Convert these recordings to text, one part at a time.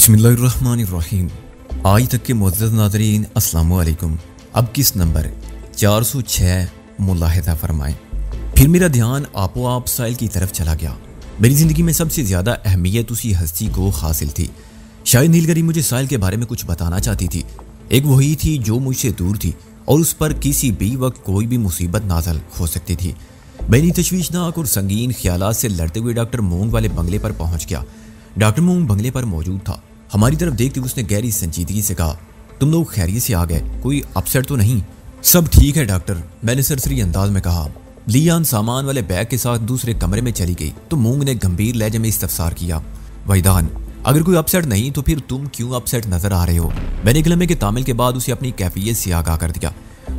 बिस्मिल्लाहिर्रहमानिर्रहीम। आज तक के मुअज़्ज़ज़ नाज़रीन अस्सलाम वालेकुम। अब किस नंबर 406 मुलाहिज़ा फरमाएं। फिर मेरा ध्यान आपो आप साइल की तरफ चला गया। मेरी ज़िंदगी में सबसे ज़्यादा अहमियत उसी हस्ती को हासिल थी। शायद नीलगरी मुझे साइल के बारे में कुछ बताना चाहती थी। एक वही थी जो मुझसे दूर थी और उस पर किसी भी वक्त कोई भी मुसीबत नाज़िल हो सकती थी। मैंने तशवीशनाक और संगीन ख्यालात से लड़ते हुए डॉक्टर मूंग वाले बंगले पर पहुंच गया। डॉक्टर मूंग बंगले पर मौजूद था। हमारी तरफ देखते हुए उसने गहरी संजीदगी से कहा, तुम लोग खैरियत से आ गए, कोई अपसेट तो नहीं? सब ठीक है डॉक्टर, मैंने सरसरी अंदाज में कहा। लियान सामान वाले बैग के साथ दूसरे कमरे में चली गई तो मूंग ने गंभीर लहजे में इस्तफसार किया, वहीदान अगर कोई अपसेट नहीं तो फिर तुम क्यों अपसेट नजर आ रहे हो? मैंने एक लम्हे के तामिल के बाद उसे अपनी कैफियत से आगाह कर दिया।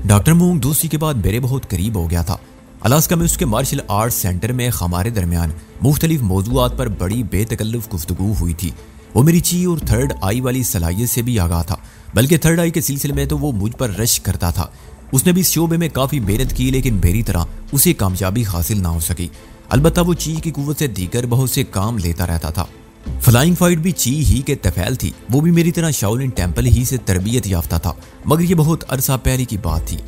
डॉक्टर मूंग दोस्ती के बाद मेरे बहुत करीब हो गया था। अलास्का में उसके मार्शल आर्ट सेंटर में हमारे दरमियान मुख्तलिफ मौजूआत पर बड़ी बेतकल्लुफ़ गुफ्तगू हुई थी। वो मेरी ची और थर्ड आई वाली सलाहियत से भी आगाह था, बल्कि थर्ड आई के सिलसिले में तो वो मुझ पर रश करता था। उसने भी इस शोबे में काफ़ी मेहनत की, लेकिन मेरी तरह उसे कामयाबी हासिल ना हो सकी। अलबत्ता वो ची की कुव्वत से दीगर बहुत से काम लेता रहता था। फ्लाइंग फाइट भी ची ही के तफैल थी। वो भी मेरी तरह शाओलिन टेम्पल ही से तरबियत याफ्ता था, मगर ये बहुत अरसा पहले की बात थी।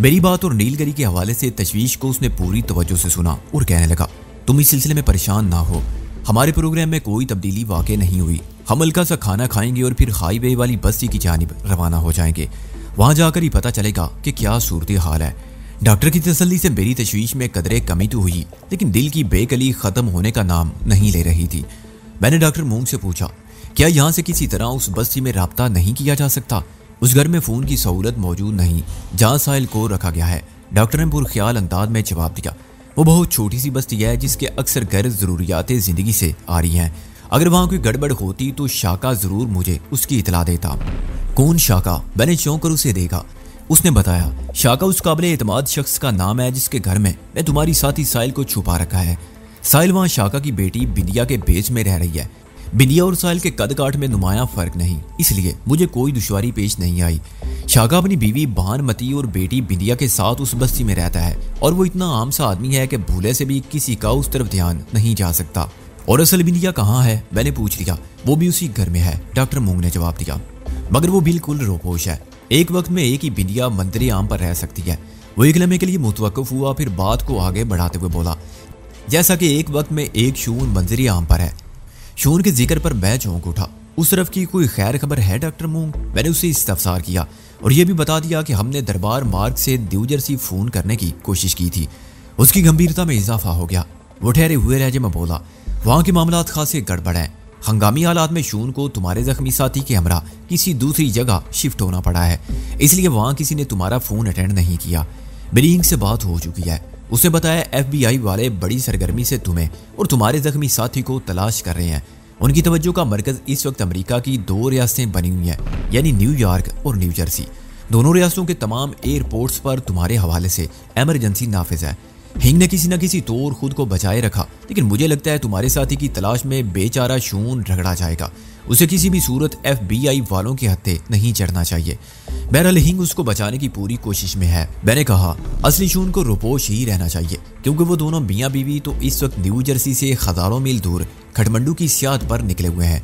मेरी बात और नीलगरी के हवाले से तशवीश को उसने पूरी तवज्जो से सुना और कहने लगा, तुम इस सिलसिले में परेशान ना हो, हमारे प्रोग्राम में कोई तब्दीली वाक़ई नहीं हुई। हम हल्का सा खाना खाएंगे और फिर हाईवे वाली बस्ती की जानिब रवाना हो जाएंगे। वहां जाकर ही पता चलेगा कि क्या सूरत हाल है। डॉक्टर की तसल्ली से मेरी तशवीश में कदरे कमी तो हुई, लेकिन दिल की बेकली ख़त्म होने का नाम नहीं ले रही थी। मैंने डॉक्टर मूंग से पूछा, क्या यहाँ से किसी तरह उस बस्ती में रब्ता नहीं किया जा सकता? उस घर में फ़ोन की सहूलत मौजूद नहीं जहाँ साहिल को रखा गया है। डॉक्टर ने पुरख्याल अंदाज में जवाब दिया, वो बहुत छोटी सी बस्ती है जिसके अक्सर घर ज़रूरियात ज़िंदगी से आ रही हैं। अगर वहाँ कोई गड़बड़ होती तो शाका ज़रूर मुझे उसकी इतला देता। कौन शाका? मैंने चौंक कर उसे देखा। उसने बताया, शाका उस काबिल एतमाद शख्स का नाम है जिसके घर में मैं तुम्हारी साथी साहिल को छुपा रखा है। साहिल वहाँ शाका की बेटी बिंदिया के बेच में रह रही है। बिंदिया और साहिल के कद काठ में नुमाया फर्क नहीं, इसलिए मुझे कोई दुश्वारी पेश नहीं आई। शाका अपनी बीवी भानुमती और बेटी बिंदिया के साथ उस बस्ती में रहता है और वो इतना आम सा आदमी है कि भूले से भी किसी का उस तरफ ध्यान नहीं जा सकता। और असल बिंदिया कहाँ है? मैंने पूछ लिया। वो भी उसी घर में है, डॉक्टर मूंग ने जवाब दिया, मगर वो बिल्कुल रोपोश है। एक वक्त में एक ही बिंदिया मंदिर आम पर रह सकती है। वो एक लम्हे के लिए मुतवक्किफ हुआ, फिर बात को आगे बढ़ाते हुए बोला, जैसा कि एक वक्त में एक शून मंजरी आम पर है। शून के जिक्र पर मैं चौंक उठा। उस तरफ की कोई खैर खबर है डॉक्टर मूंग? मैंने उसे इस्तफसार किया और यह भी बता दिया कि हमने दरबार मार्ग से न्यू जर्सी फोन करने की कोशिश की थी। उसकी गंभीरता में इजाफा हो गया। वो ठहरे हुए लहजे में बोला, वहाँ के मामलात खासे गड़बड़ हैं। हंगामी हालात में शून को तुम्हारे जख्मी साथी के हमरा किसी दूसरी जगह शिफ्ट होना पड़ा है, इसलिए वहाँ किसी ने तुम्हारा फोन अटेंड नहीं किया। मेरी इंक से बात हो चुकी है। उसने बताया FBI वाले बड़ी सरगर्मी से तुम्हें और तुम्हारे जख्मी साथी को तलाश कर रहे हैं। उनकी तवज्जो का मरकज़ इस वक्त अमेरिका की 2 रियासतें बनी हुई हैं, यानी न्यूयॉर्क और न्यू जर्सी। दोनों रियासतों के तमाम एयरपोर्ट्स पर तुम्हारे हवाले से एमरजेंसी नाफिज है। हिंग ने किसी न किसी तौर खुद को बचाए रखा, लेकिन मुझे लगता है तुम्हारे साथी की तलाश में बेचारा शून रगड़ा जाएगा। उसे किसी भी सूरत FBI वालों के हत्थे नहीं चढ़ना चाहिए। बहरहाल हिंग उसको बचाने की पूरी कोशिश में है। मैंने कहा, असली शून को रोपोश ही रहना चाहिए, क्योंकि वो दोनों मियाँ बीवी तो इस वक्त न्यू जर्सी से हजारों मील दूर खटमंडू की सियाहत पर निकले हुए हैं।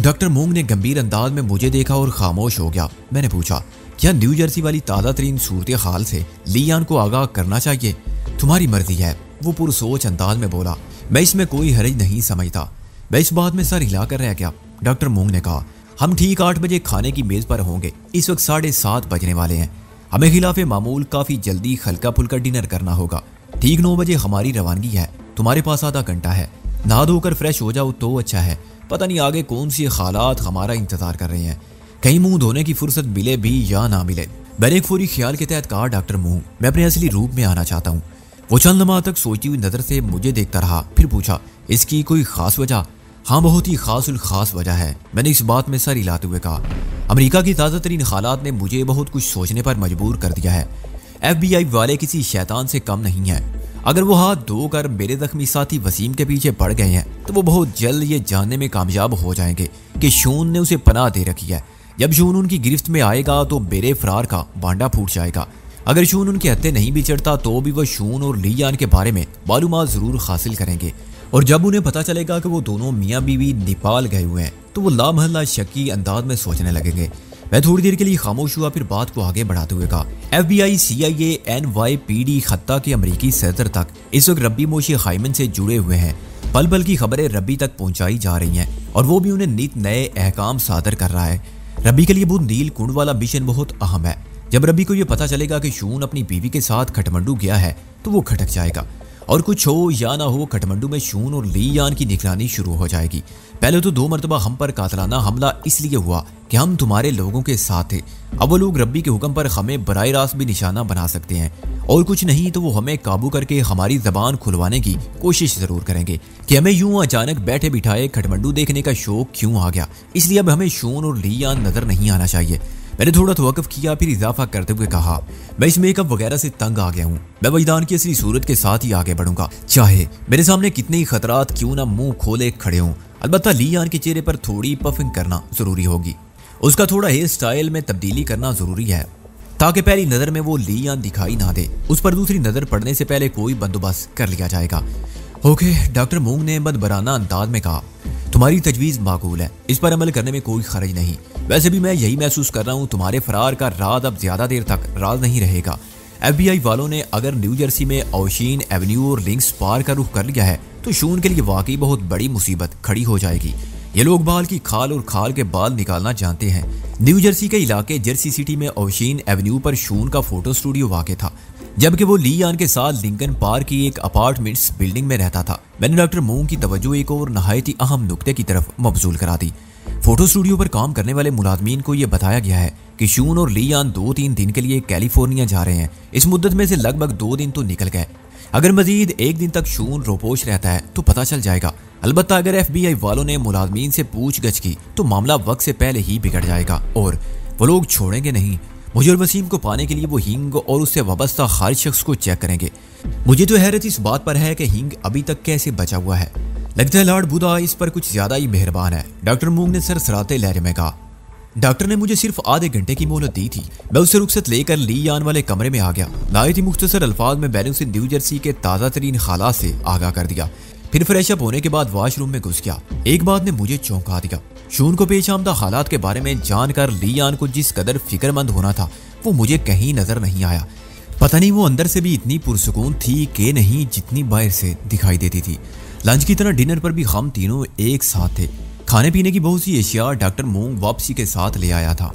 डॉक्टर मूंग ने गंभीर अंदाज में मुझे देखा और खामोश हो गया। मैंने पूछा, क्या न्यू जर्सी वाली ताज़ा तरीन सूरत हाल से लियान को आगाह करना चाहिए? तुम्हारी मर्जी है, वो पुरसोच अंदाज में बोला। मैं इसमें कोई हर्ज नहीं समझता। मैं इस बात में सर हिला कर रह गया। डॉक्टर मूंग ने कहा, हम ठीक 8 बजे खाने की मेज़ पर होंगे। इस वक्त 7:30 बजने वाले हैं। हमें खिलाफे मामूल काफ़ी जल्दी हल्का फुल्का डिनर करना होगा। ठीक 9 बजे हमारी रवानगी है। तुम्हारे पास आधा घंटा है। नहा धोकर फ्रेश हो जाओ तो अच्छा है। पता नहीं आगे कौन सी हालात हमारा इंतजार कर रहे हैं, कहीं मुंह धोने की फुर्सत मिले भी या ना मिले। मैंने एक फौरी ख्याल के तहत कहा, डॉक्टर मूंग, मैं अपने असली रूप में आना चाहता हूँ। वो चंद लम्हा तक सोचती हुई नज़र से मुझे देखता रहा, फिर पूछा, इसकी कोई खास वजह? हाँ, बहुत ही खास वजह है। मैंने इस बात में सर हिलाते हुए कहा, अमेरिका की ताज़ा तरीन हालात ने मुझे बहुत कुछ सोचने पर मजबूर कर दिया है। FBI वाले किसी शैतान से कम नहीं है। अगर वो हाथ धोकर मेरे जख्मी साथी वसीम के पीछे पड़ गए हैं तो वो बहुत जल्द ये जानने में कामयाब हो जाएंगे कि शून ने उसे पनाह दे रखी है। जब शून उनकी गिरफ्त में आएगा तो बेरे फरार का बांडा फूट जाएगा। अगर शून उनके हत्थे नहीं भी चढ़ता तो भी वह शून और लियान के बारे में मालूमात जरूर हासिल करेंगे। और जब उन्हें पता चलेगा कि वो दोनों मियाँ बीवी नेपाल गए हुए हैं तो वो लामहल्ला शक्की अंदाज में सोचने लगेंगे। मैं थोड़ी देर के लिए खामोश हुआ, फिर बात को आगे बढ़ाते हुए कहा, FBI, CIA, NYPD खत्ता के अमरीकी सदर तक इस वक्त रब्बी मोशी खाइमन से जुड़े हुए हैं। पल पल की खबरें रब्बी तक पहुंचाई जा रही हैं और वो भी उन्हें नित नए अहकाम सादर कर रहा है। रब्बी के लिए बुंदील कुंड वाला मिशन बहुत अहम है। जब रब्बी को यह पता चलेगा कि शून अपनी बीवी के साथ खटमंडू गया है तो वो खटक जाएगा और कुछ हो या ना हो खटमंडू में शून और ली यान की निगरानी शुरू हो जाएगी। पहले तो 2 मरतबा हम पर कातलाना हमला इसलिए हुआ कि हम तुम्हारे लोगों के साथ थे। अब वो लोग रब्बी के हुक्म पर हमें बराह रास्त भी निशाना बना सकते हैं और कुछ नहीं तो वो हमें काबू करके हमारी जबान खुलवाने की कोशिश जरूर करेंगे कि हमें यूं अचानक बैठे बिठाए खटमंडू देखने का शौक क्यों आ गया। इसलिए अब हमें शून और ली यान नजर नहीं आना चाहिए। मैंने थोड़ा तवक्कुफ किया, फिर इजाफा करते हुए कहा, मैं इस मेकअप वगैरह से तंग आ गया हूँ। मैं वजदान की असली सूरत के साथ ही आगे बढ़ूंगा, चाहे मेरे सामने कितने ही खतरात क्यों ना मुंह खोले खड़े हों। अलबत्ता ली यान के चेहरे पर थोड़ी पफिंग करना जरूरी होगी। उसका थोड़ा हेयर स्टाइल में तब्दीली करना जरूरी है ताकि पहली नजर में वो ली यान दिखाई ना दे। उस पर दूसरी नजर पड़ने से पहले कोई बंदोबस्त कर लिया जाएगा। ओके, डॉक्टर मूंग ने बदबराना अंदाज में कहा, तुम्हारी तजवीज़ माकूल है, इस पर अमल करने में कोई खर्च नहीं। वैसे भी मैं यही महसूस कर रहा हूँ तुम्हारे फरार का राज अब ज्यादा देर तक राज नहीं रहेगा। FBI वालों ने अगर न्यू जर्सी में ओशीन एवेन्यू और लिंक्स पार का रुख कर लिया है तो शून के लिए वाकई बहुत बड़ी मुसीबत खड़ी हो जाएगी। ये लोग बाल की खाल और खाल के बाल निकालना जानते हैं। न्यू जर्सी के इलाके जर्सी सिटी में ओशीन एवेन्यू पर शून का फोटो स्टूडियो वाक़ था, जबकि वो ली यान के साथ लिंकन पार्क की एक अपार्टमेंट्स बिल्डिंग में रहता था। मैंने डॉक्टर मूंग की तवज्जो एक और नहायत ही अहम नुक्ते की तरफ मबजूल करा दी। फोटो स्टूडियो पर काम करने वाले मुलाजमीन को यह बताया गया है कि शून और ली यान 2-3 दिन के लिए कैलिफोर्निया जा रहे हैं। इस मुद्दत में से लगभग 2 दिन तो निकल गए। अगर मजीद 1 दिन तक शून रोपोश रहता है तो पता चल जाएगा। अलबत्ता अगर FBI वालों ने मुलाजमीन से पूछगछ की तो मामला वक्त से पहले ही बिगड़ जाएगा और वो लोग छोड़ेंगे नहीं। मुझे और वसीम को पाने के लिए वो हिंग और उससे वाबस्ता हर शख्स को चेक करेंगे। मुझे तो हैरत इस बात पर है कि हिंग अभी तक कैसे बचा हुआ है। लगता है लॉर्ड बुधा इस पर कुछ ज्यादा ही मेहरबान है, डॉक्टर मूंग ने सरसराते लहरे में कहा। डॉक्टर ने मुझे सिर्फ आधे घंटे की मोहलत दी थी। मैं उससे रुखसत लेकर ली यान वाले कमरे में आ गया। नायत ही मुख्तसर अल्फाज में मैंने उसे न्यू जर्सी के ताज़ा तरीन हालात से आगाह कर दिया। फिर फ्रेशअप होने के बाद वॉशरूम में घुस गया। एक बात ने मुझे चौंका दिया। शून को पेश आमदा हालात के बारे में जानकर ली यान को जिस कदर फिक्रमंद होना था वो मुझे कहीं नजर नहीं आया। पता नहीं वो अंदर से भी इतनी पुरसुकून थी कि नहीं जितनी बाहर से दिखाई देती थी। लंच की तरह डिनर पर भी हम तीनों एक साथ थे। खाने पीने की बहुत सी एशिया डॉक्टर मूंग वापसी के साथ ले आया था।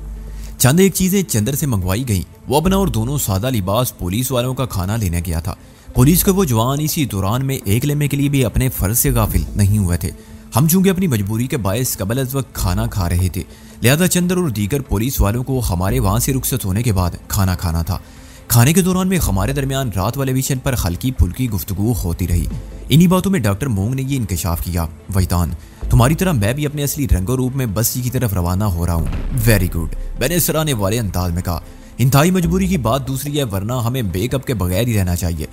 चंद एक चीजें चंदर से मंगवाई गई। वो अपना और दोनों सादा लिबास पुलिस वालों का खाना लेने गया था। पुलिस के वो जवान इसी दौरान में एक लम्हे के लिए भी अपने फर्ज से गाफिल नहीं हुए थे। हम चूंकि अपनी मजबूरी के बायस कबल अज़ वक्त खाना खा रहे थे, लिहाजा चंदर और दीगर पुलिस वालों को हमारे वहां से रुखसत होने के बाद खाना खाना था। खाने के दौरान में हमारे दरमियान रात वाले विषय पर हल्की फुल्की गुफ्तगू होती रही। इन्हीं बातों में डॉक्टर मूंग ने ये इंकशाफ किया, वजदान तुम्हारी तरह मैं भी अपने असली रंगो रूप में बस्ती की तरफ रवाना हो रहा हूँ। वेरी गुड, मैंने सराहने वाले अंदाज में कहा। इंतहाई मजबूरी की बात दूसरी है, वरना हमें मेकअप के बगैर ही रहना चाहिए।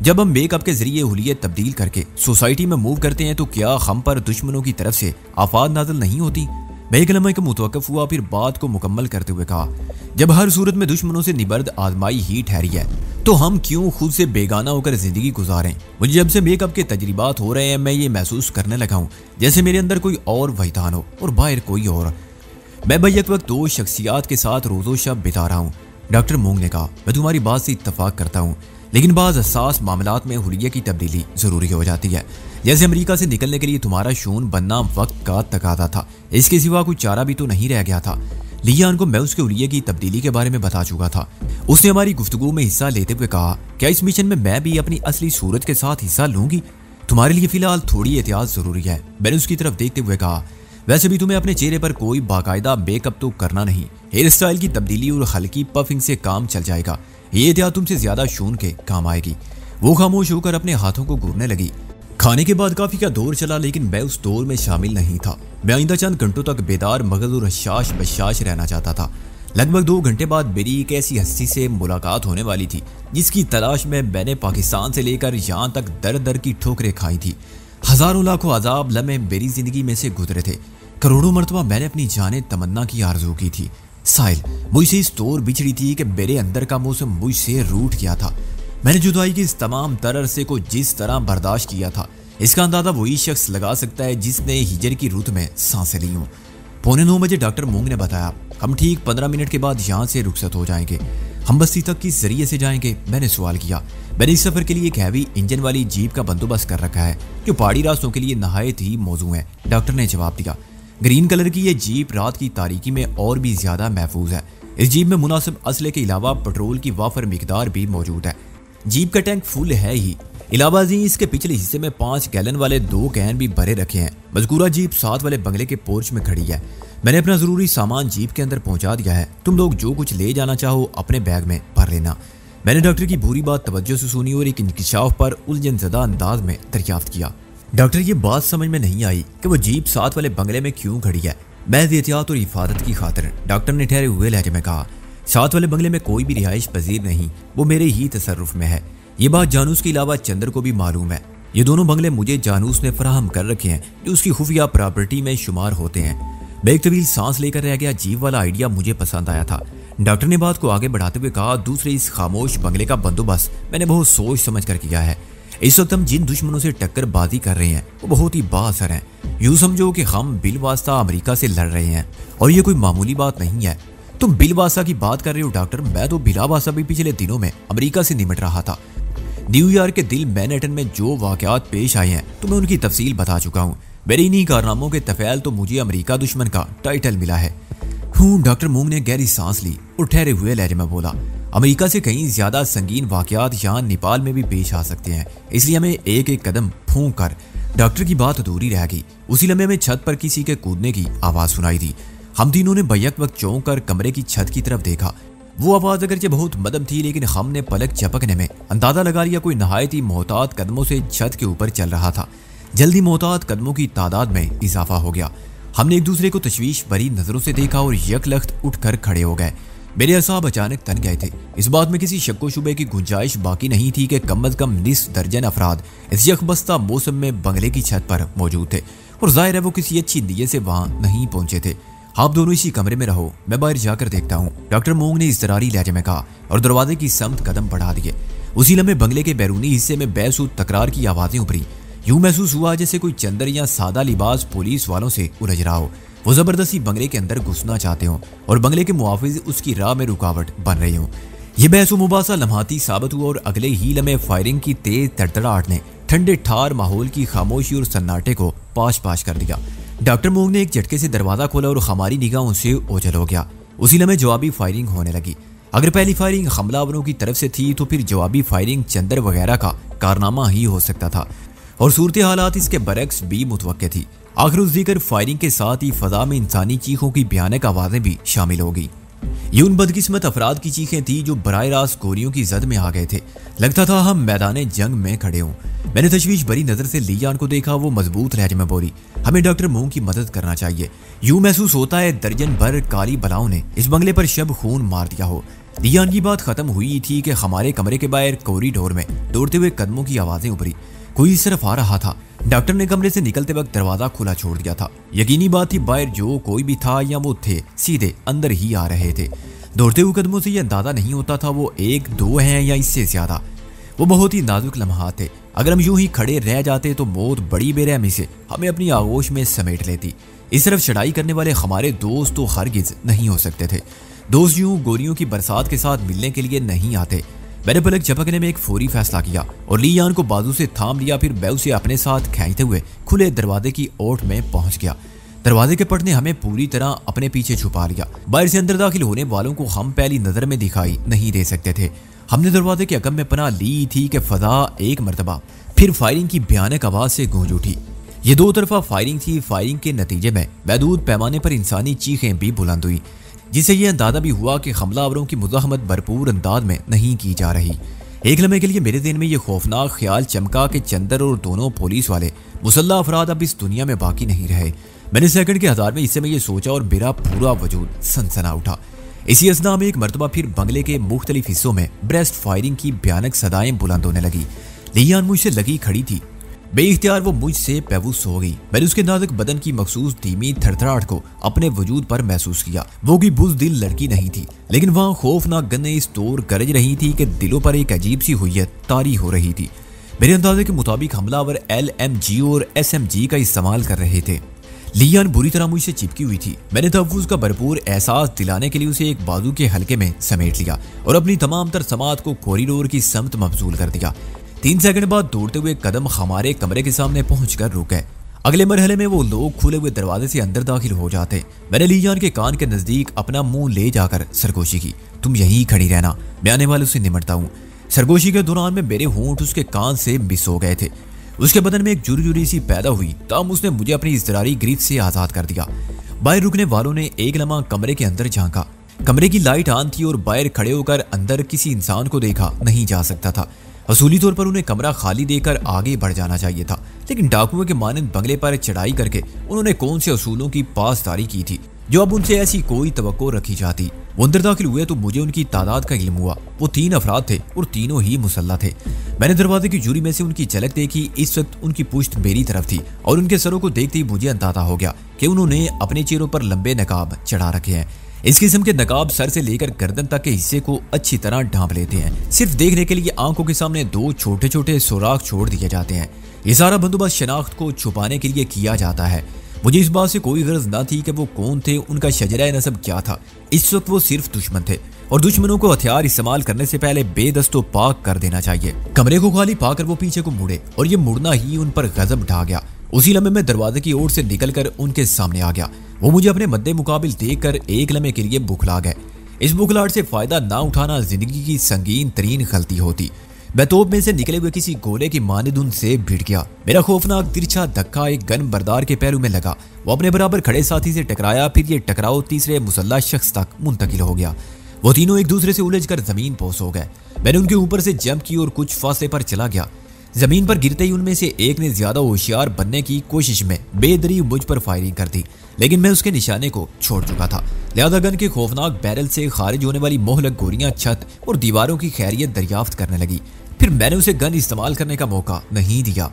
जब हम मेकअप के जरिए हुलियत तब्दील करके सोसाइटी में मूव करते हैं तो क्या हम पर दुश्मनों की तरफ से आफात नाज़िल नहीं होती? मैं एक लम्हे का मुतवक्किफ हुआ, फिर बात को मुकम्मल करते हुए कहा, जब हर सूरत में दुश्मनों से निबर्द आजमाई ही ठहरी है तो हम क्यों खुद से बेगाना होकर जिंदगी गुजारें? मुझे जब से मेकअप के तजर्बात हो रहे हैं मैं ये महसूस करने लगा हूँ जैसे मेरे अंदर कोई और वजदान हो और बाहर कोई और। मैं बैक वक्त 2 शख्सियात के साथ रोजो शब बिता रहा हूँ। डॉक्टर मूंग ने कहा, मैं तुम्हारी बात से इत्तफाक करता हूँ, लेकिन बाज़ हसास मामलात में हुलिया की तब्दीली ज़रूरी हो जाती है। जैसे अमेरिका से निकलने के लिए तुम्हारा शून बनना वक्त का तकादा था, इसके सिवा कोई चारा भी तो नहीं रह गया था। ली यान को मैं उसके हुलिये की तब्दीली के बारे में बता चुका था। उसने हमारी गुफ्तगू में हिस्सा लेते हुए कहा, क्या इस मिशन में मैं भी अपनी असली सूरत के साथ हिस्सा लूंगी? तुम्हारे लिए फिलहाल थोड़ी एहतियात जरूरी है। मैंने उसकी तरफ देखते हुए कहा, वैसे भी तुम्हें अपने चेहरे पर कोई बाकायदा मेकअप तो करना नहीं, हेयर स्टाइल की तब्दीली और हल्की पफिंग से काम चल जाएगा। ये एहतियात तुमसे ज्यादा शून के काम आएगी। वो खामोश होकर अपने हाथों को घूरने लगी। खाने के बाद काफी का दौर चला, लेकिन मैं उस दौर में शामिल नहीं था। मैं आइंदा चंद घंटों तक बेदार मगज और हशाश बशाश रहना चाहता था। लगभग 2 घंटे बाद मेरी एक ऐसी हस्ती से मुलाकात होने वाली थी जिसकी तलाश में मैंने पाकिस्तान से लेकर यहाँ तक दर दर की ठोकरें खाई थी। हजारों लाखों अजाब लम्हे मेरी जिंदगी में से गुजरे थे। करोड़ों मरतबा मैंने अपनी जाने तमन्ना की आरज़ू की थी। साहिल मुझसे इस तौर बिछड़ी थी कि मेरे अंदर का मौसम मुझसे रूठ गया था। मैंने जुदाई की इस तमाम तर अरसे को जिस तरह बर्दाश्त किया था, इसका अंदाजा वही शख्स लगा सकता है जिसने हिजर की रुत में सांसें ली हों। 9:15 बजे डॉक्टर मूंग ने बताया, हम ठीक 15 मिनट के बाद यहाँ से रुखसत हो जाएंगे। हम बस्ती तक किस जरिए से जाएंगे? मैंने सवाल किया। मैंने इस सफर के लिए एक हैवी इंजन वाली जीप का बंदोबस्त कर रखा है जो पहाड़ी रास्तों के लिए नहायत ही मौजू है, डॉक्टर ने जवाब दिया। ग्रीन कलर की यह जीप रात की तारीकी में और भी ज्यादा महफूज है। इस जीप में मुनासिब असले के अलावा पेट्रोल की वाफर मिकदार भी मौजूद है। जीप का टैंक फुल है ही, इलावा इसके पिछले हिस्से में 5 गैलन वाले 2 कैन भी भरे रखे हैं। मज़कूरा जीप साथ वाले बंगले के पोर्च में खड़ी है। मैंने अपना जरूरी सामान जीप के अंदर पहुंचा दिया है। तुम लोग जो कुछ ले जाना चाहो अपने बैग में भर लेना। मैंने डॉक्टर की बुरी बात तवज्जो से सुनी और एक इंकिशाफ पर उलझनज़दा अंदाज में दरियाफ्त किया। डॉक्टर, ये बात समझ में नहीं आई कि वो जीप साथ वाले बंगले में क्यों खड़ी है। महज एहतियात और हिफाजत की खातिर, डॉक्टर ने ठहरे हुए लहजे में कहा। साथ वाले बंगले में कोई भी रिहाइश पजीर नहीं, वो मेरे ही तसर्रुफ में है। ये बात जानूस के अलावा चंद्र को भी मालूम है। ये दोनों बंगले मुझे जानूस ने फराहम कर रखे हैं जो उसकी खुफिया प्रॉपर्टी में शुमार होते हैं। मैं एक तवील सांस लेकर रह गया। जीप वाला आइडिया मुझे पसंद आया था। डॉक्टर ने बात को आगे बढ़ाते हुए कहा, दूसरे इस खामोश बंगले का बंदोबस्त मैंने बहुत सोच समझ कर किया है। इस वक्त हम जिन दुश्मनों से टक्कर बाजी कर रहे हैं वो बहुत ही बाअसर हैं। यूं समझो कि हम बिलवास्ता अमेरिका से लड़ रहे हैं और ये कोई मामूली बात नहीं है। तुम बिलवास्ता की बात कर रहे हो डॉक्टर, मैं तो बिलावास्ता भी पिछले दिनों में अमेरिका से निमट रहा था। न्यूयॉर्क के दिल मैनहट्टन में जो वाकयात पेश आए हैं तो मैं उनकी तफसील बता चुका हूँ। मेरे इन्हीं कारनामों के तफैल तो मुझे अमेरिका दुश्मन का टाइटल मिला है। डॉक्टर मूंग ने गहरी सांस ली और ठहरे हुए लहजे में बोला, अमेरिका से कहीं ज्यादा संगीन वाकयात यहाँ नेपाल में भी पेश आ सकते हैं, इसलिए हमें एक एक कदम फूंक कर। डॉक्टर की बात अधूरी रह गई। उसी लम्हे में छत पर किसी के कूदने की आवाज सुनाई दी। हम तीनों ने बैक वक्त चौंक कर कमरे की छत की तरफ देखा। वो आवाज अगरचे बहुत मदम थी, लेकिन हमने पलक झपकने में अंदाजा लगा लिया कोई नहायत ही मोहतात कदमों से छत के ऊपर चल रहा था। जल्दी मोहतात कदमों की तादाद में इजाफा हो गया। हमने एक दूसरे को तशवीश भरी नजरों से देखा और यकलख्त उठकर खड़े हो गए। मेरे असाब अचानक तन गए थे। इस बात में किसी शक्को शुबे की गुंजाइश बाकी नहीं थी कि कम अज कम 20 दर्जन अफराद इस यकबस्ता मौसम में बंगले की छत पर मौजूद थे और जाहिर है वो किसी अच्छी नीयत से वहां नहीं पहुंचे थे। आप दोनों इसी कमरे में रहो, मैं बाहर जाकर देखता हूँ, डॉक्टर मूंग ने इज़्तिरारी लहजे में कहा और दरवाजे की समत कदम बढ़ा दिए। उसी लम्हे बंगले के बैरूनी हिस्से में बेसुध तकरार की आवाजें उभरी। यूं महसूस हुआ जैसे कोई चंदर या सादा लिबास पुलिस वालों से उलझ रहा हो। वो जबरदस्ती बंगले के अंदर घुसना चाहते हो और बंगले के मुआफिज उसकी राह में रुकावट बन रहे हो। यह बहस मुबासा लम्हाती साबित हुआ और अगले ही लम्हे फायरिंग की तेज तड़तड़ाहट ने ठंडे ठार माहौल की खामोशी और सन्नाटे को पाश पाश कर दिया। डॉक्टर मूंग ने एक झटके से दरवाजा खोला और हमारी निगाहों से ओझल हो गया। उसी लम्हे जवाबी फायरिंग होने लगी। अगर पहली फायरिंग हमलावरों की तरफ से थी तो फिर जवाबी फायरिंग चंदर वगैरह का कारनामा ही हो सकता था और सूरत हालात इसके बरक्स भी मुतवक्के थी। आखिर उस जिक्र फायरिंग के साथ ही फजा में इंसानी चीखों की भयानक आवाजें भी शामिल हो गई। ये उन बदकिस्मत अफराद की चीखें थी जो बराह रास्त गोलियों की जद में आ गए थे। लगता था हम मैदान जंग में खड़े हों। मैंने तशवीश भरी नजर से लियान को देखा। वो मजबूत लहजे में बोली, हमें डॉक्टर मूंग की मदद करना चाहिए। यूं महसूस होता है दर्जन भर काली बलाओं ने इस बंगले पर शब खून मार दिया हो। लियान की बात खत्म हुई थी कि हमारे कमरे के बाहर कॉरिडोर में दौड़ते हुए कदमों की आवाजें उभरी। कोई इस तरफ आ रहा था। डॉक्टर ने कमरे से निकलते वक्त दरवाजा खुला छोड़ दिया था। यकीनी बात थी बाहर जो कोई भी था या वो थे सीधे अंदर ही आ रहे थे। दौड़ते हुए कदमों से यह अंदाजा नहीं होता था वो 1-2 हैं या इससे ज्यादा। वो बहुत ही नाजुक लम्हात थे। अगर हम यूं ही खड़े रह जाते तो मौत बड़ी बेरहमी से हमें अपनी आगोश में समेट लेती। इस तरफ चढ़ाई करने वाले हमारे दोस्त तो हरगिज नहीं हो सकते थे। दोस्त यूं गोलियों की बरसात के साथ मिलने के लिए नहीं आते। मैंने पलक झपकने में एक फौरी फैसला किया और लियान को बाजू से थाम लिया। फिर मैं उसे अपने साथ खींचते हुए खुले दरवाजे की ओट में पहुंच गया। दरवाजे के पट ने हमें पूरी तरह अपने पीछे छुपा लिया। बाहर से अंदर दाखिल होने वालों को हम पहली नजर में दिखाई नहीं दे सकते थे। हमने दरवाजे के अकब में पनाह ली थी कि फजा एक मरतबा फिर फायरिंग की भयानक आवाज से गूंज उठी। ये 2 तरफा फायरिंग थी। फायरिंग के नतीजे में महदूद पैमाने पर इंसानी चीखें भी बुलंद हुई, जिससे यह अंदाजा भी हुआ कि हमलावरों की मुज़ाहमत भरपूर अंदाज में नहीं की जा रही। एक लम्हे के लिए मेरे दिल में यह खौफनाक ख्याल चमका कि चंदर और दोनों पुलिस वाले मुसल्लह अफराद अब इस दुनिया में बाकी नहीं रहे। मैंने सेकंड के 1000वें हिस्से में यह सोचा और मेरा पूरा वजूद सनसना उठा। इसी असना में एक मरतबा फिर बंगले के मुख्तलिफ हिस्सों में ब्रेस्ट फायरिंग की भयानक सदाएं बुलंद होने लगी। लियान मुझसे लगी खड़ी थी। बेइख्तियार वो मुझसे बेबस हो गई। मैंने उसके नाजुक बदन की मखसूस धीमी थरथराहट को अपने वजूद पर महसूस किया। वो की बुज़दिल लड़की नहीं थी, लेकिन वहाँ खौफनाक गन्ने इस तौर गरज रही थी कि दिलों पर एक अजीब सी हुय्यत तारी हो रही थी। मेरे अंदाजे के मुताबिक हमलावर LMG और SMG का इस्तेमाल कर रहे थे। लियान बुरी तरह मुझसे चिपकी हुई थी। मैंने तहफ़्फ़ुज़ का भरपूर एहसास दिलाने के लिए उसे एक बाजू के हल्के में समेट लिया और अपनी तमाम तर समात को कॉरिडोर की समत मबजूल कर दिया। 3 सेकंड बाद दौड़ते हुए कदम हमारे कमरे के सामने पहुंचकर रुक गए। अगले मरहले में वो लोग खुले हुए दरवाजे से अंदर दाखिल हो जाते। मैंने लियान के कान के नजदीक अपना मुंह ले जाकर सरगोशी की। तुम यहीं खड़ी रहना, मैं आने वाले से निमटता हूँ। सरगोशी के दौरान में मेरे होंठ उसके कान से मिस हो गए थे। उसके बदन में एक जुर्जुरी सी पैदा हुई, तब उसने मुझे अपनी इज़्तिरारी गिरफ्त से आज़ाद कर दिया। बाहर रुकने वालों ने एक लम्हा कमरे के अंदर झांका। कमरे की लाइट ऑन थी और बाहर खड़े होकर अंदर किसी इंसान को देखा नहीं जा सकता था। असूली तौर पर उन्हें कमरा खाली देकर आगे बढ़ जाना चाहिए था, लेकिन डाकुओं के मानंद बंगले पर चढ़ाई करके उन्होंने कौन से असूलों की पासदारी की थी जो अब उनसे ऐसी कोई तवक्को रखी जाती। वो अंदर दाखिल हुए तो मुझे उनकी तादाद का इल्म हुआ। वो 3 अफराद थे और तीनों ही मुसल्लह थे। मैंने दरवाजे की जुरी में से उनकी झलक देखी। इस वक्त उनकी पुश्त मेरी तरफ थी और उनके सरों को देखते ही मुझे अंदाजा हो गया कि उन्होंने अपने चेहरों पर लंबे नकाब चढ़ा रखे हैं। इस किस्म के नकाब सर से लेकर गर्दन तक के हिस्से को अच्छी तरह ढांप लेते हैं। सिर्फ देखने के लिए आंखों के सामने 2 छोटे छोटे सुराख छोड़ दिए जाते हैं। ये सारा बंदोबस्त शनाख्त को छुपाने के लिए किया जाता है। मुझे इस बात से कोई गर्ज न थी कि वो कौन थे, उनका शजरा नसब क्या था। इस वक्त वो सिर्फ दुश्मन थे और दुश्मनों को हथियार इस्तेमाल करने से पहले बेदस्तो पाक कर देना चाहिए। कमरे को खाली पाकर वो पीछे को मुड़े और ये मुड़ना ही उन पर गजब ढा गया। उसी लम्हे में दरवाजे की ओर से निकलकर उनके सामने आ गया। वो मुझे अपने मद्दे मुकाबिल देखकर एक लम्हे के लिए बुखला गए। इस बुखलाहट से फायदा ना उठाना जिंदगी की संगीन तरीन गलती होती। मैं तोप में से निकले हुए किसी गोले की मानिद उनसे भिड़ गया। मेरा खौफनाक तिरछा धक्का एक गन बरदार के पैरों में लगा। वो अपने बराबर खड़े साथी से टकराया, फिर ये टकराव तीसरे मुसल्लह शख्स तक मुंतकिल हो गया। वो तीनों एक दूसरे से उलझकर जमीन पोस हो गए। मैंने उनके ऊपर से जंप की और कुछ फासले पर चला गया। जमीन पर गिरते ही उनमें से एक ने ज्यादा होशियार बनने की कोशिश में बेदरी मुझ पर फायरिंग कर दी, लेकिन मैं उसके निशाने को छोड़ चुका था। लिहाजा गन के खौफनाक बैरल से खारिज होने वाली मोहलक गोलियां छत और दीवारों की खैरियत दरियाफ्त करने लगी। फिर मैंने उसे गन इस्तेमाल करने का मौका नहीं दिया।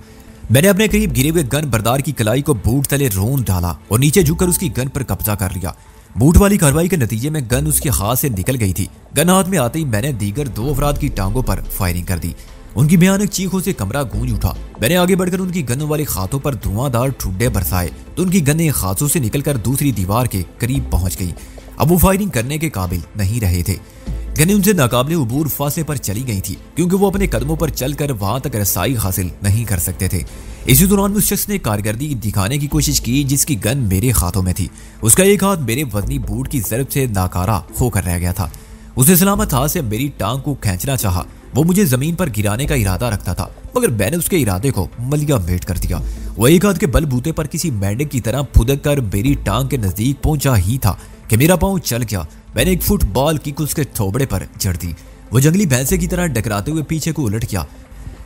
मैंने अपने करीब गिरे हुए गन बरदार की कलाई को बूट तले रोंद डाला और नीचे झुककर उसकी गन पर कब्जा कर लिया। बूट वाली कार्रवाई के नतीजे में गन उसके हाथ से निकल गई थी। गन हाथ में आते ही मैंने दीगर 2 अफराद की टांगों पर फायरिंग कर दी। उनकी भयानक चीखों से कमरा गूंज उठा। मैंने आगे बढ़कर उनकी गनों वाले खातों पर धुआंधार ठुड्डे बरसाए तो उनकी गनें खातों से निकलकर दूसरी दीवार के करीब पहुंच गई। अब वो फायरिंग करने के काबिल नहीं रहे थे। गनें उनसे नाकाबिले उबूर फासले पर चली गई थी, क्योंकि वो अपने कदमों पर चलकर वहां तक रसाई हासिल नहीं कर सकते थे। इसी दौरान उस शख्स ने कारकर्दगी दिखाने की कोशिश की जिसकी गन मेरे हाथों में थी। उसका एक हाथ मेरे वजनी बूट की ज़रब से नाकारा होकर रह गया था। उसने सलामत हाथ से मेरी टांग को खींचना चाहा। वो मुझे जमीन पर गिराने का इरादा रखता था, मगर मैंने उसके इरादे को मलिया मेट कर दिया। वो एक हाथ के बलबूते पर किसी मेंढक की तरह फुदक कर मेरी टांग के नजदीक पहुंचा ही था कि मेरा पांव चल गया। मैंने एक फुटबॉल किक उसके थोबड़े पर जड़ दी। वो जंगली भैंसे की तरह डकराते हुए पीछे को उलट गया।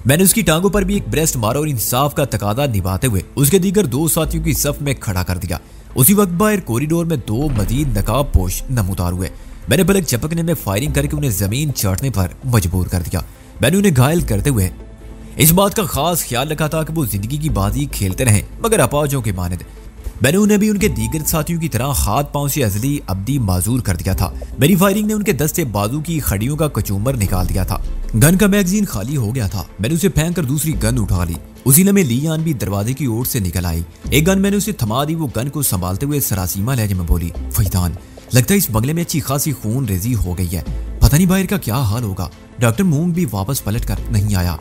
मैंने उसकी टांगों पर भी एक ब्रेस्ट मारा और इंसाफ का तकादा निभाते हुए उसके दीगर 2 साथियों की सफ में खड़ा कर दिया। उसी वक्त बाहर कॉरिडोर में 2 मजीद नकाब पोश नमूदार हुए। मैंने पलक झपकने में फायरिंग करके उन्हें जमीन चाटने पर मजबूर कर दिया। मैंने उन्हें घायल करते हुए इस बात का खास ख्याल रखा था कि वो जिंदगी की बाजी खेलते रहें, मगर अपाजों के मानद। मैंने उन्हें भी उनके दीगर साथियों की तरह हाथ पांव से अजली अब्दी माजूर कर दिया था। मेरी फायरिंग ने उनके दस्ते बाजू की खड़ियों का कचूमर निकाल दिया था। गन का मैगजीन खाली हो गया था। मैंने उसे फेंक कर दूसरी गन उठा ली। उसी लम्हे लियान भी दरवाजे की ओर से निकल आई। एक गन मैंने उसे थमा दी। वो गन को संभालते हुए सरासीमा लहजे में बोली, फैजान, लगता है इस बंगले में अच्छी खासी खून रेजी हो गई है। पता नहीं बाहर का क्या हाल होगा। डॉक्टर मूंग भी वापस पलट कर नहीं आया।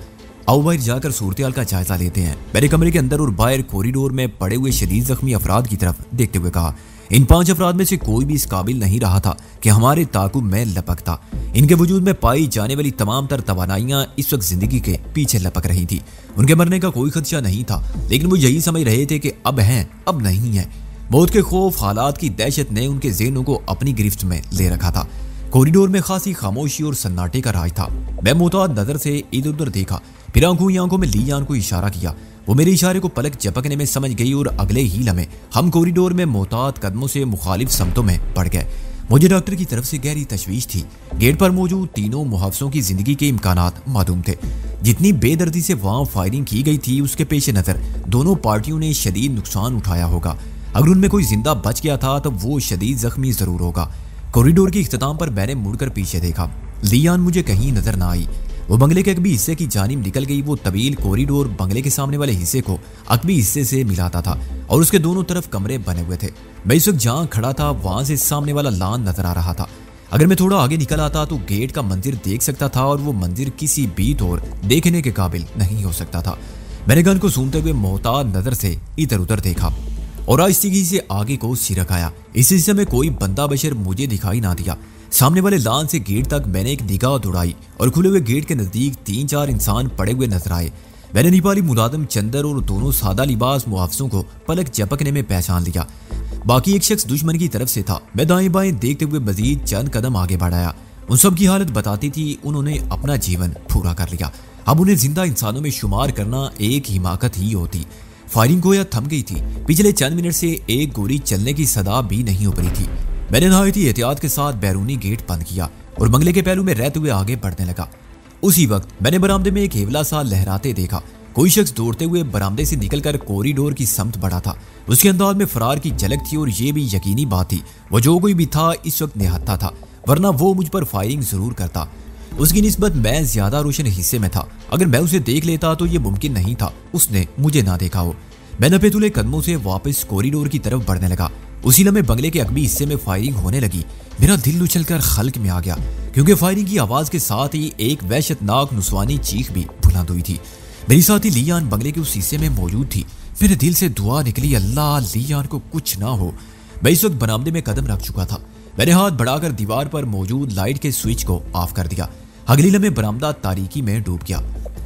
आओ बाहर जाकर सूरत-ए-हाल का जायजा लेते हैं। मेरे कमरे के अंदर और बाहर कॉरिडोर में पड़े हुए शदीद जख्मी अफराद की तरफ देखते हुए कहा। इन 5 अफराद में से कोई भी इस काबिल नहीं रहा था कि हमारे ताकुब में लपकता। इनके वजूद में पाई जाने वाली तमाम तर तवानाइयां इस वक्त जिंदगी के पीछे लपक रही थी। उनके मरने का कोई खदशा नहीं था, लेकिन वो यही समझ रहे थे कि अब हैं, अब नहीं है। मौत के खौफ, हालात की दहशत ने उनके ज़हनों को अपनी गिरफ्त में ले रखा था। कॉरिडोर में खासी खामोशी और सन्नाटे का राज था। मैं मुताद नजर से इधर उधर देखा, फिर आंखों में लियान को इशारा किया। वो मेरे इशारे को पलक झपकने में समझ गई और अगले ही लम्हे हम कॉरिडोर में मोहतात कदमों से मुखालिफ समतों में बढ़ गए। मुझे डॉक्टर की तरफ से गहरी तशवीश थी। गेट पर मौजूद तीनों मुहाफिजों की जिंदगी के इम्कानात मालूम थे। जितनी बेदर्दी से वहां फायरिंग की गई थी, उसके पेश नज़र दोनों पार्टियों ने शदीद नुकसान उठाया होगा। अगर उनमें कोई जिंदा बच गया था तो वो शदीद जख्मी जरूर होगा। कॉरिडोर के इख्तिताम पर मैंने मुड़कर पीछे देखा। लियान मुझे कहीं नजर ना आई। वो बंगले के अकबी हिस्से की जानिब निकल गई। वो तवील कॉरिडोर बंगले के सामने वाले हिस्से को अकबी हिस्से से मिलाता था और उसके दोनों तरफ कमरे बने हुए थे। मैं इस वक्त जहाँ खड़ा था वहां से सामने वाला लान नजर आ रहा था। अगर मैं थोड़ा आगे निकल आता तो गेट का मंदिर देख सकता था और वो मंदिर किसी भी तौर देखने के काबिल नहीं हो सकता था। मैंने गन को सूंघते हुए मोहताज नजर से इधर उधर देखा और आहिस्तेगी से आगे को सिरकाया। इस हिस्से में कोई बंदा बशर मुझे दिखाई ना दिया। सामने वाले लान से गेट तक मैंने एक निगाह दौड़ाई और खुले हुए गेट के नजदीक 3-4 इंसान पड़े हुए नजर आए। मैंने नेपाली मुलाजिम चंदर और दोनों सादा लिबास मुहाफिजों को पलक झपकने में पहचान लिया। बाकी एक शख्स दुश्मन की तरफ से था। मैं दाएं बाएं देखते हुए मजीद चंद कदम आगे बढ़ाया। उन सब की हालत बताती थी उन्होंने अपना जीवन पूरा कर लिया। अब उन्हें जिंदा इंसानों में शुमार करना एक हिमाकत ही होती। फायरिंग गोया थम गई थी। पिछले चंद मिनट से एक गोली चलने की सदा भी नहीं उभरी थी। मैंने नहायत ही एहतियात के साथ बैरूनी गेट बंद किया और बंगले के पहलू में रहते हुए आगे बढ़ने लगा। उसी वक्त मैंने बरामदे में एक हेवला सा लहराते देखा। कोई शख्स दौड़ते हुए बरामदे से निकलकर कॉरिडोर की समत बढ़ा था। उसके अंदाज में फरार की झलक थी और ये भी यकीनी बात थी वो जो कोई भी था इस वक्त निहत्था था, वरना वो मुझ पर फायरिंग जरूर करता। उसकी निस्बत मैं ज्यादा रोशन हिस्से में था। अगर मैं उसे देख लेता तो ये मुमकिन नहीं था उसने मुझे ना देखा हो। मैं नपेतुले कदमों से वापस कॉरिडोर की तरफ बढ़ने लगा। उसी लम्हे बंगले के अकबी हिस्से में फायरिंग होने लगी। मेरा दिल उछलकर खल्क में आ गया क्योंकि फायरिंग की आवाज के साथ ही एक वहशतनाक नुस्वानी चीख भी बुलंद हुई थी। मेरी साथी लियान बंगले के उस हिस्से में मौजूद थी। मेरे दिल से दुआ निकली, अल्लाह लियान को कुछ ना हो। मैं इस वक्त बरामदे में कदम रख चुका था। मैंने हाथ बढ़ाकर दीवार पर मौजूद लाइट के स्विच को ऑफ कर दिया। अगली लम्हे बरामदा तारीकी में डूब गया।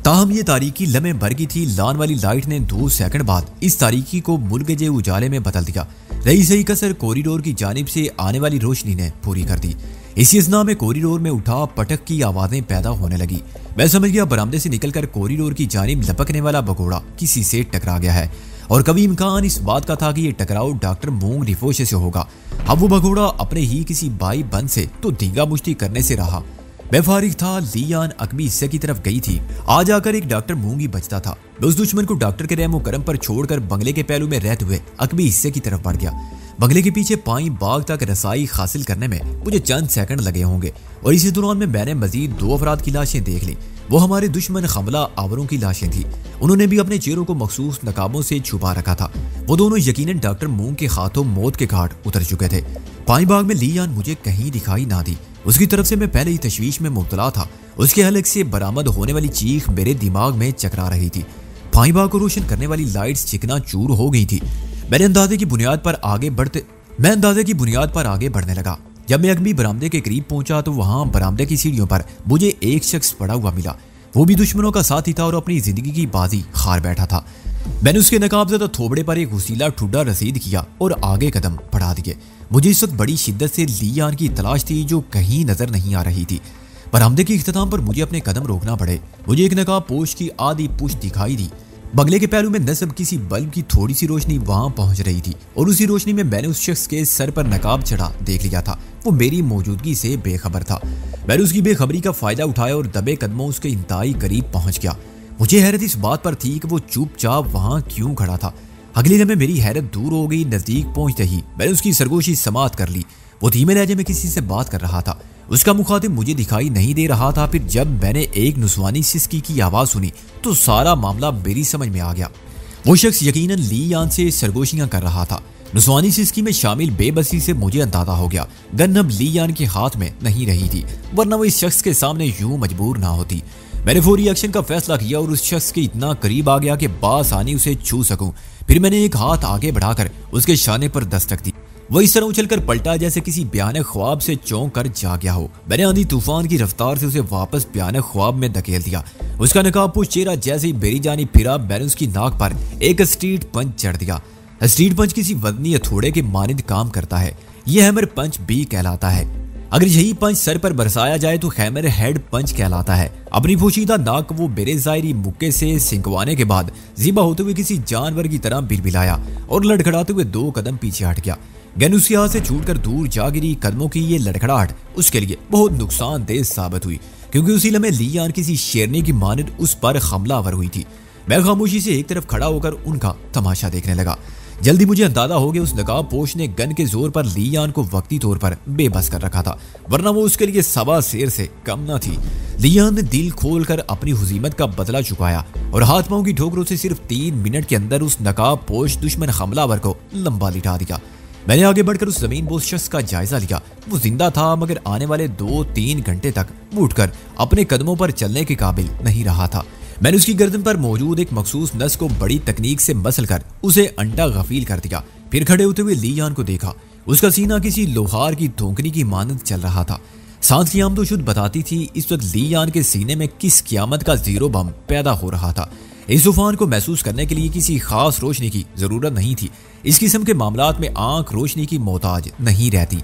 ताहम ये तारीकी लम्हे भर की थी। लान वाली लाइट ने 2 सेकंड बाद इस तारीकी को मुलगजे उजाले में बदल दिया। रही सही कसर कॉरिडोर की जानिब से आने वाली रोशनी ने पूरी कर दी। इसी असना में कॉरिडोर में उठा पटक की आवाजें पैदा होने लगी। मैं समझ गया बरामदे से निकलकर कॉरिडोर की जानिब लपकने वाला भगोड़ा किसी से टकरा गया है और कभी इम्कान इस बात का था कि यह टकराव डॉक्टर मूंग रिफोशे से होगा। अब वो भगोड़ा अपने ही किसी भाई बंद से तो धींगा मुश्ती करने से रहा। मैं फारिग था। लियान अकबी हिस्से की तरफ गई थी। आज आकर एक डॉक्टर मूंगी बचता था। मैं उस दुश्मन को डॉक्टर के रहमो करम पर छोड़कर बंगले के पहलू में रहते हुए अकबी हिस्से की तरफ बढ़ गया। बंगले के पीछे पाई बाग तक रसाई हासिल करने में मुझे चंद सेकंड लगे होंगे और इसी दौरान में मैंने मजीद 2 अफराद की लाशें देख ली। वो हमारे दुश्मन हमला आवरों की लाशें थी। उन्होंने भी अपने चेहरों को मखसूस नकाबों से छुपा रखा था। वो दोनों यकीनन डॉक्टर मूंग के हाथों मौत के घाट उतर चुके थे। पाई बाग में लियान मुझे कहीं दिखाई ना दी। उसकी तरफ से मैं पहले ही तशवीश में मुब्तला था। उसके हलक से बरामद होने वाली चीख मेरे दिमाग में चकरा रही थी। पाई बाग को रोशन करने वाली लाइट्स चिकना चूर हो गई थी। मैं अंदाजे की बुनियाद पर आगे बढ़ने लगा। जब मैं अगली बरामदे के करीब पहुंचा तो वहां बरामदे की सीढ़ियों पर मुझे एक शख्स पड़ा हुआ मिला। वो भी दुश्मनों का साथी था और अपनी जिंदगी की बाजी हार बैठा था। मैंने उसके नकाबज़दा थोबड़े पर एक वसीला ठुड्डा रसीद किया और आगे कदम बढ़ा दिए। मुझे इस वक्त बड़ी शिद्दत से लियान की तलाश थी जो कहीं नजर नहीं आ रही थी। बरामदे के इख्तिताम पर मुझे अपने कदम रोकना पड़े। मुझे एक नकाब पोश की आधी पुश्त दिखाई दी। बंगले के पहलू में नस्ब किसी बल्ब की थोड़ी सी रोशनी वहां पहुंच रही थी और उसी रोशनी में मैंने उस शख्स के सर पर नकाब चढ़ा देख लिया था। वो मेरी मौजूदगी से बेखबर था। मैंने उसकी बेखबरी का फायदा उठाया और दबे कदमों उसके इंतहाई करीब पहुंच गया। मुझे हैरत इस बात पर थी कि वो चुपचाप वहां क्यों खड़ा था। अगली लम्हे मेरी हैरत दूर हो गई। नजदीक पहुंचते ही मैंने उसकी सरगोशी समात कर ली। वो धीमे लहजे में किसी से बात कर रहा था। उसका मुखातिब मुझे दिखाई नहीं दे रहा था। फिर जब मैंने एक नुस्वानी सिसकी की आवाज सुनी तो सारा मामला मेरी समझ में आ गया। वो शख्स यकीनन लियान से सरगोशियां कर रहा था। नुस्वानी सिसकी में शामिल बेबसी से मुझे अंदाजा हो गया गन अब लियान के हाथ में नहीं रही थी, वरना वो इस शख्स के सामने यूं मजबूर ना होती। मैंने फौरी एक्शन का फैसला किया और उस शख्स के इतना करीब आ गया कि बासानी उसे छू सकूं। फिर मैंने एक हाथ आगे बढ़ाकर उसके शाने पर दस्तक दी। वो इस तरह उछलकर पलटा जैसे किसी भयानक ख्वाब से चौंक कर जा गया हो। मैंने आंधी तूफान की रफ्तार से उसे वापस भयानक ख्वाब में धकेल दिया। उसका नकाबपोश चेहरा जैसे ही बेरी जानी फिरा, मैंने उसकी नाक पर एक स्ट्रीट पंच चढ़ दिया। स्ट्रीट पंच किसी वजनी हथौड़े के मानिंद काम करता है। यह हैमर पंच भी कहलाता है। अगर यही पंच सर पर बरसाया जाए तो हैमर हेड पंच कहलाता है। अपनी पोशीदा नाक वो बेरेज़ायरी मुक्के से सिंकवाने के बाद ज़िबा होते हुए किसी जानवर की तरह बिलबिलाया और लड़खड़ाते हुए 2 कदम पीछे हट गया। गन उसके हाथ से छूटकर दूर जा गिरी। कदमों की ये लड़खड़ाहट उसके लिए बहुत नुकसानदेह साबित हुई क्योंकि उसी लम्हे लियान किसी शेरनी की मानिंद उस पर हमलावर हुई थी। मैं खामोशी से एक तरफ खड़ा होकर उनका तमाशा देखने लगा। जल्दी मुझे अंदाजा हो गया उस नकाब पोश ने गन के जोर पर लियान को वक्ती तौर पर बेबस कर रखा था, वरना वो उसके लिए सवा शेर से कम न थी। लियान ने दिल खोलकर अपनी हुजीमत का बदला चुकाया और हाथ पांव की ठोकरों से सिर्फ 3 मिनट के अंदर उस नकाब पोश दुश्मन हमलावर को लंबा लिटा दिया। मैंने आगे बढ़कर उस जमीन बोस शख्स का जायजा लिया। वो जिंदा था, मगर आने वाले 2-3 घंटे तक उठकर अपने कदमों पर चलने के काबिल नहीं रहा था। मैंने उसकी गर्दन पर मौजूद एक मखसूस नस को बड़ी तकनीक से मसल कर उसे अंडा गफील कर दिया। फिर खड़े होते हुए लियान को देखा। उसका सीना किसी लोहार की धोखनी की मानद चल रहा था। सांस की आमदोशुद बताती थी इस वक्त लियान के सीने में किस क़यामत का जीरो बम पैदा हो रहा था। इस तूफान को महसूस करने के लिए किसी खास रोशनी की जरूरत नहीं थी। इस किस्म के मामलात में आंख रोशनी की मोहताज नहीं रहती।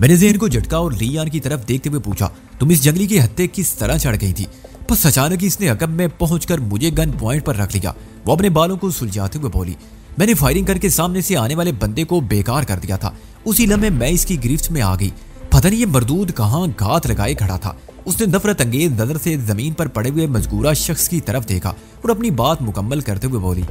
मैंने ज़हन को झटका और लियान की तरफ देखते हुए पूछा, तुम इस जंगली के हत्थे किस तरह चढ़ गई थी? बस अचानक इसने अकब में पहुंचकर मुझे गन पॉइंट पर रख लिया। वो अपने बालों को सुलझाते हुए बोली, मैंने फायरिंग करके सामने से आने वाले बंदे को बेकार कर दिया था। उसी लम्हे मैं इसकी गिरफ्त में आ गई। पता नहीं ये मरदूद कहाँ घात लगाए खड़ा था। उसने नफरत अंगेज नजर से जमीन पर पड़े हुए मजकूरा शख्स की तरफ देखा और अपनी बात मुकम्मल करते हुए बोली,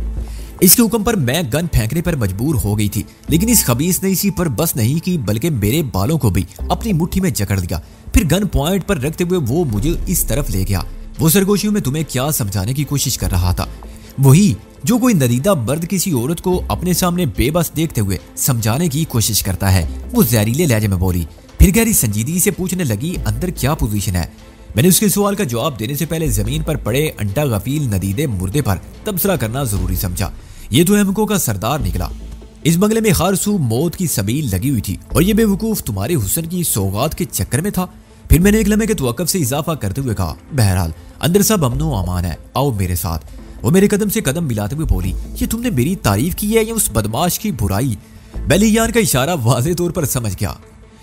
इसके हुक्म पर मैं गन फेंकने पर मजबूर हो गई थी, लेकिन इस खबीस ने इसी पर बस नहीं की बल्कि मेरे बालों को भी अपनी मुट्ठी में जकड़ दिया। फिर गन पॉइंट पर रखते हुए वो मुझे इस तरफ ले गया। वो सरगोशियों में तुम्हें क्या समझाने की कोशिश कर रहा था? वही जो कोई नदीदा मर्द किसी औरत को अपने सामने बेबस देखते हुए समझाने की कोशिश करता है। वो जहरीले लहजे में बोली। फिर गहरी संजीदगी से पूछने लगी, अंदर क्या पोजीशन है? मैंने उसके सवाल का जवाब देने से पहले जमीन पर पड़े अंडा गफील नदीदे मुर्दे पर तबसरा करना जरूरी समझा। ये तो अहमकों का सरदार निकला। इस बंगले में हर सू मौत की सबील लगी हुई थी और ये बेवकूफ तुम्हारे हुस्न की सौगात के चक्कर में था। फिर मैंने एक लम्हे के तवक्कुफ से इजाफा करते हुए कहा, बहरहाल अंदर सब अमनो अमान है, आओ मेरे साथ। वो मेरे कदम से कदम मिलाते हुए बोली, ये तुमने मेरी तारीफ की है या उस बदमाश की बुराई? मैं लियान का इशारा वाज़ेह तौर पर समझ गया।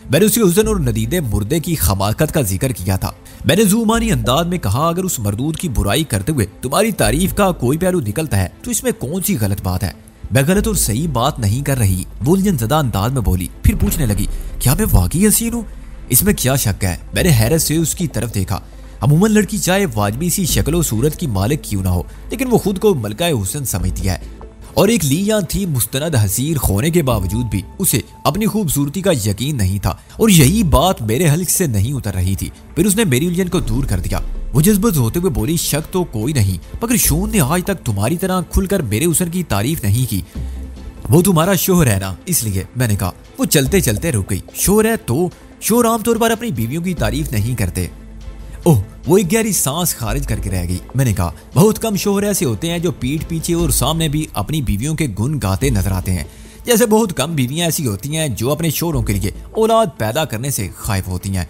मैंने उसके हुस्न और नदीदे मुर्दे की खमाकत का जिक्र किया था। मैंने जुमानी अंदाज में कहा, अगर उस मरदूद की बुराई करते हुए तुम्हारी तारीफ का कोई पहलू निकलता है तो इसमें कौन सी गलत बात है? मैं गलत और सही बात नहीं कर रही, वो उलझनज़दा अंदाज में बोली। फिर पूछने लगी, क्या मैं वाकई हसीन हूँ? इसमें क्या शक है? मैंने हैरत से उसकी तरफ देखा। अमूमन लड़की चाहे वाजबी सी शक्ल सूरत की मालिक क्यों ना हो, लेकिन वो खुद को मलकाए हुस्न समझती है और एक लियान थी मुस्तनद हसीर होने के बावजूद भी उसे अपनी खूबसूरती का यकीन नहीं था और यही बात मेरे हल्क से नहीं उतर रही थी। फिर उसने मेरी उलझन को दूर कर दिया। वो जज्बत होते हुए बोली, शक तो कोई नहीं, मगर शून ने आज तक तुम्हारी तरह खुलकर मेरे हुस्न की तारीफ नहीं की। वो तुम्हारा शोहर है ना, इसलिए। मैंने कहा। वो चलते चलते रुक गई। शोहर है तो? शोहर आमतौर पर अपनी बीवियों की तारीफ नहीं करते। ओह, वो एक गहरी सांस खारिज करके रह गई। मैंने कहा, बहुत कम शोहर ऐसे होते हैं जो पीठ पीछे और सामने भी अपनी बीवियों के गुण गाते नजर आते हैं, जैसे बहुत कम बीवियां ऐसी होती हैं जो अपने शोहरों के लिए औलाद पैदा करने से खाइफ होती हैं।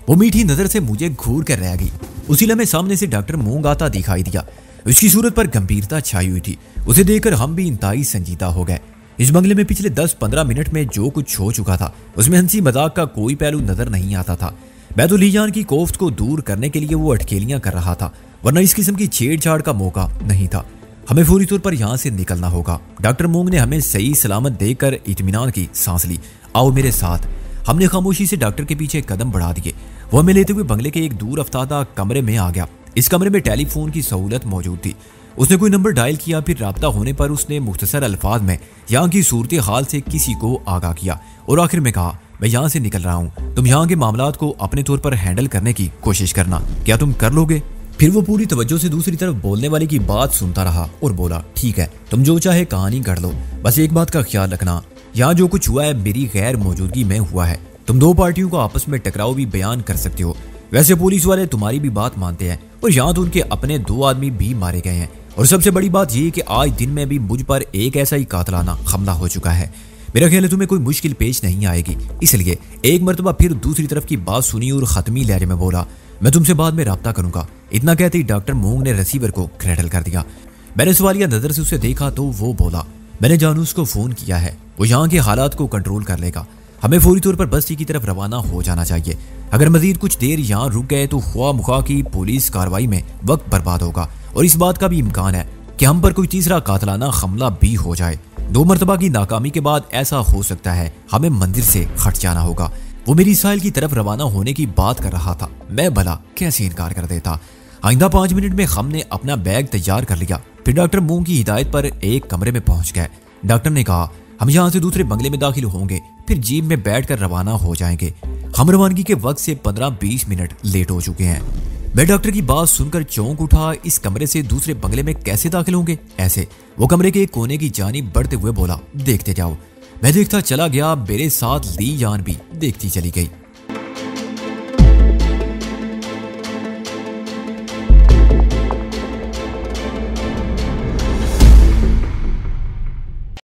वो मीठी नजर से मुझे घूर कर रह गई। उसी लम्हे सामने से डॉक्टर मूंग आता दिखाई दिया। उसकी सूरत पर गंभीरता छाई हुई थी। उसे देखकर हम भी इंतहाई संजीदा हो गए। इस बंगले में पिछले 10-15 मिनट में जो कुछ हो चुका था उसमें हंसी मजाक का कोई पहलू नजर नहीं आता था। मैं तो लियान की कोफ्त को दूर करने के लिए वो अटकेलियां कर रहा था, वरना इस किस्म की छेड़छाड़ का मौका नहीं था। हमें फौरी तौर पर यहाँ से निकलना होगा। डॉक्टर मूंग ने हमें सही सलामत देकर इत्मीनान की सांस ली। आओ मेरे साथ। हमने खामोशी से डॉक्टर के पीछे कदम बढ़ा दिए। वो हमें लेते हुए बंगले के एक दूर अफ्तादा कमरे में आ गया। इस कमरे में टेलीफोन की सहूलत मौजूद थी। उसने कोई नंबर डायल किया, फिर राब्ता होने पर उसने मुख्तसर अल्फाज में यहाँ की सूरत हाल से किसी को आगाह किया और आखिर में कहा, मैं यहाँ से निकल रहा हूँ, तुम यहाँ के मामलात को अपने तौर पर हैंडल करने की कोशिश करना। क्या तुम कर लोगे? फिर वो पूरी तवज्जो से दूसरी तरफ बोलने वाले की बात सुनता रहा और बोला, ठीक है, तुम जो चाहे कहानी गढ़ लो, बस एक बात का ख्याल रखना, यहाँ जो कुछ हुआ है मेरी गैर मौजूदगी में हुआ है। तुम दो पार्टियों को आपस में टकराव भी बयान कर सकते हो। वैसे पुलिस वाले तुम्हारी भी बात मानते हैं और यहाँ तो उनके अपने 2 आदमी भी मारे गए हैं और सबसे बड़ी बात यह कि आज दिन में भी मुझ पर एक ऐसा ही कातलाना हमला हो चुका है। मेरा ख्याल है तुम्हें कोई मुश्किल पेश नहीं आएगी। इसलिए एक मरतबा फिर दूसरी तरफ की बात सुनी और खत्मी लहजे में बोला, मैं तुमसे बाद में राब्ता करूंगा। इतना कहते ही डॉक्टर मूंग ने रिसीवर को क्रैडल कर दिया। मैंने सवालिया नजर से उसे देखा तो वो बोला, मैंने जानूस को फोन किया है, वो यहाँ के हालात को कंट्रोल कर लेगा। हमें फौरी तौर पर बस्ती की तरफ रवाना हो जाना चाहिए। अगर मजीद कुछ देर यहाँ रुक गए तो ख्वाह मुख्वाह की पुलिस कार्रवाई में वक्त बर्बाद होगा और इस बात का भी इम्कान है कि हम पर कोई तीसरा कातलाना हमला भी हो जाए। 2 मरतबा की नाकामी के बाद ऐसा हो सकता है हमें मंदिर से हट जाना होगा। वो मेरी साहिल की तरफ रवाना होने की बात कर रहा था। मैं भला कैसे इनकार कर देता। आइंदा 5 मिनट में हमने अपना बैग तैयार कर लिया। फिर डॉक्टर मूंग की हिदायत पर एक कमरे में पहुंच गए। डॉक्टर ने कहा, हम यहाँ से दूसरे बंगले में दाखिल होंगे, फिर जीप में बैठकर रवाना हो जाएंगे। हम रवानगी के वक्त से 15-20 मिनट लेट हो चुके हैं। मैं डॉक्टर की बात सुनकर चौंक उठा। इस कमरे से दूसरे बंगले में कैसे दाखिल होंगे? ऐसे वो कमरे के एक कोने की जानिब बढ़ते हुए बोला, देखते जाओ। मैं देखता चला गया, मेरे साथ ली जान भी देखती चली गई।